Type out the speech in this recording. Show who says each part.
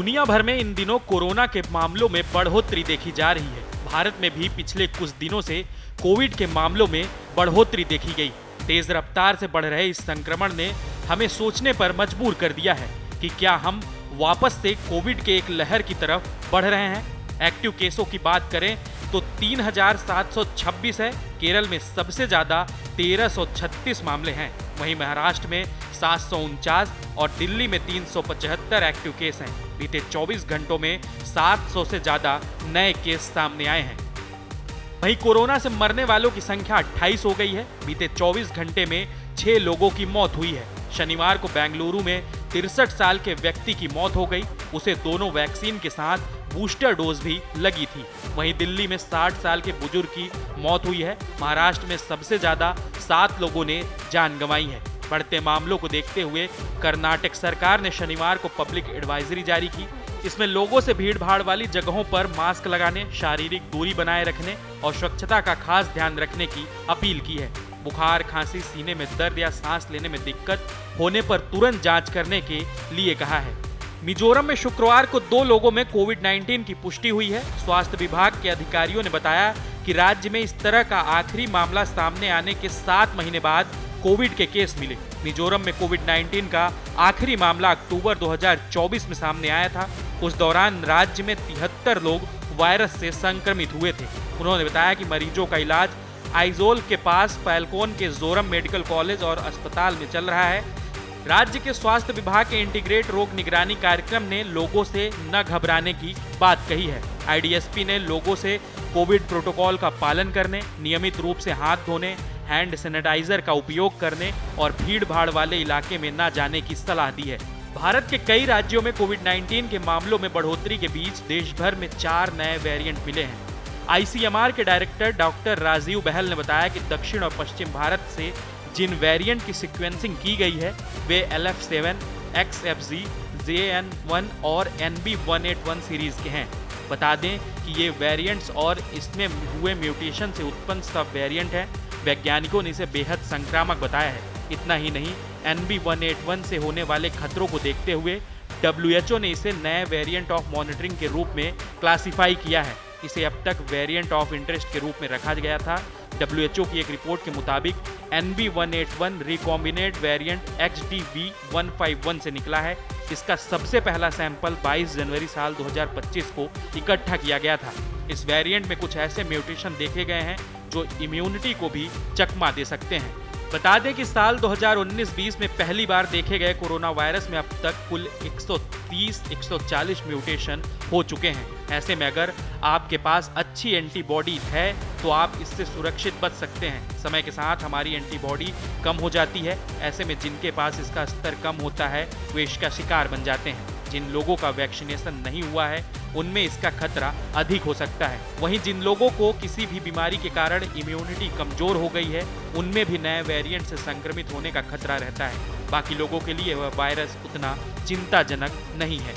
Speaker 1: दुनिया भर में इन दिनों कोरोना के मामलों में बढ़ोतरी देखी जा रही है। भारत में भी पिछले कुछ दिनों से कोविड के मामलों में बढ़ोतरी देखी गई। तेज रफ्तार से बढ़ रहे इस संक्रमण ने हमें सोचने पर मजबूर कर दिया है कि क्या हम वापस से कोविड के एक लहर की तरफ बढ़ रहे हैं। एक्टिव केसों की बात करें तो 3,726 है। केरल में सबसे ज्यादा 1,336 मामले हैं। वहीं महाराष्ट्र में 749 और दिल्ली में 375 एक्टिव केस हैं। बीते 24 घंटों में 700 से ज्यादा नए केस सामने आए हैं। वहीं कोरोना से मरने वालों की संख्या 28 हो गई है। बीते 24 घंटे में 6 लोगों की मौत हुई है। शनिवार को बेंगलुरु में 63 साल के व्यक्ति की मौत हो गई। उसे दोनों वैक्सीन के साथ बूस्टर डोज भी लगी थी। वहीं दिल्ली में 60 साल के बुजुर्ग की मौत हुई है। महाराष्ट्र में सबसे ज्यादा 7 लोगों ने जान गंवाई है। बढ़ते मामलों को देखते हुए कर्नाटक सरकार ने शनिवार को पब्लिक एडवाइजरी जारी की। इसमें लोगों से भीड़ भाड़ वाली जगहों पर मास्क लगाने, शारीरिक दूरी बनाए रखने और स्वच्छता का खास ध्यान रखने की अपील की है। बुखार, खांसी, सीने में दर्द या सांस लेने में दिक्कत होने पर तुरंत जांच करने के लिए कहा है। मिजोरम में शुक्रवार को 2 लोगों में कोविड-19 की पुष्टि हुई है। स्वास्थ्य विभाग के अधिकारियों ने बताया कि राज्य में इस तरह का आखिरी मामला सामने आने के 7 महीने बाद कोविड के केस मिले। मिजोरम में कोविड-19 का आखिरी मामला अक्टूबर 2024 में सामने आया था। उस दौरान राज्य में 73 लोग वायरस से संक्रमित हुए थे। उन्होंने बताया कि मरीजों का इलाज आइजोल के पास फैल्कोन के जोरम मेडिकल कॉलेज और अस्पताल में चल रहा है। राज्य के स्वास्थ्य विभाग के इंटीग्रेट रोग निगरानी कार्यक्रम ने लोगों से न घबराने की बात कही है। आईडीएसपी ने लोगों से कोविड प्रोटोकॉल का पालन करने, नियमित रूप से हाथ धोने, हैंड सैनिटाइजर का उपयोग करने और भीड़ भाड़ वाले इलाके में न जाने की सलाह दी है। भारत के कई राज्यों में कोविड-19 के मामलों में बढ़ोतरी के बीच देश भर में 4 नए वेरिएंट मिले हैं। आईसीएमआर के डायरेक्टर डॉक्टर राजीव बहल ने बताया कि दक्षिण और पश्चिम भारत से जिन वेरिएंट की सीक्वेंसिंग की गई है वे LF7, XFZ, JN1 और NB181 सीरीज के हैं। बता दें कि ये वेरिएंट्स और इसमें हुए म्यूटेशन से उत्पन्न सब वेरिएंट हैं। वैज्ञानिकों ने इसे बेहद संक्रामक बताया है। इतना ही नहीं, NB181 से होने वाले खतरों को देखते हुए WHO ने इसे नए वेरिएंट ऑफ मॉनिटरिंग के रूप में क्लासिफाई किया है। इसे अब तक वेरिएंट ऑफ इंटरेस्ट के रूप में रखा गया था। WHO की एक रिपोर्ट के मुताबिक NB181 रिकॉम्बिनेट वेरिएंट XDV151 से निकला है। इसका सबसे पहला सैंपल 22 जनवरी साल 2025 को इकट्ठा किया गया था। इस वेरिएंट में कुछ ऐसे म्यूटेशन देखे गए हैं जो इम्यूनिटी को भी चकमा दे सकते हैं। बता दें कि साल 2019-20 में पहली बार देखे गए कोरोना वायरस में अब तक कुल 130-140 म्यूटेशन हो चुके हैं। ऐसे में अगर आपके पास अच्छी एंटीबॉडी है तो आप इससे सुरक्षित बच सकते हैं। समय के साथ हमारी एंटीबॉडी कम हो जाती है। ऐसे में जिनके पास इसका स्तर कम होता है वे इसका शिकार बन जाते हैं। जिन लोगों का वैक्सीनेशन नहीं हुआ है उनमें इसका खतरा अधिक हो सकता है। वहीं जिन लोगों को किसी भी बीमारी के कारण इम्यूनिटी कमजोर हो गई है उनमें भी नए वेरिएंट से संक्रमित होने का खतरा रहता है। बाकी लोगों के लिए वह वायरस उतना चिंताजनक नहीं है।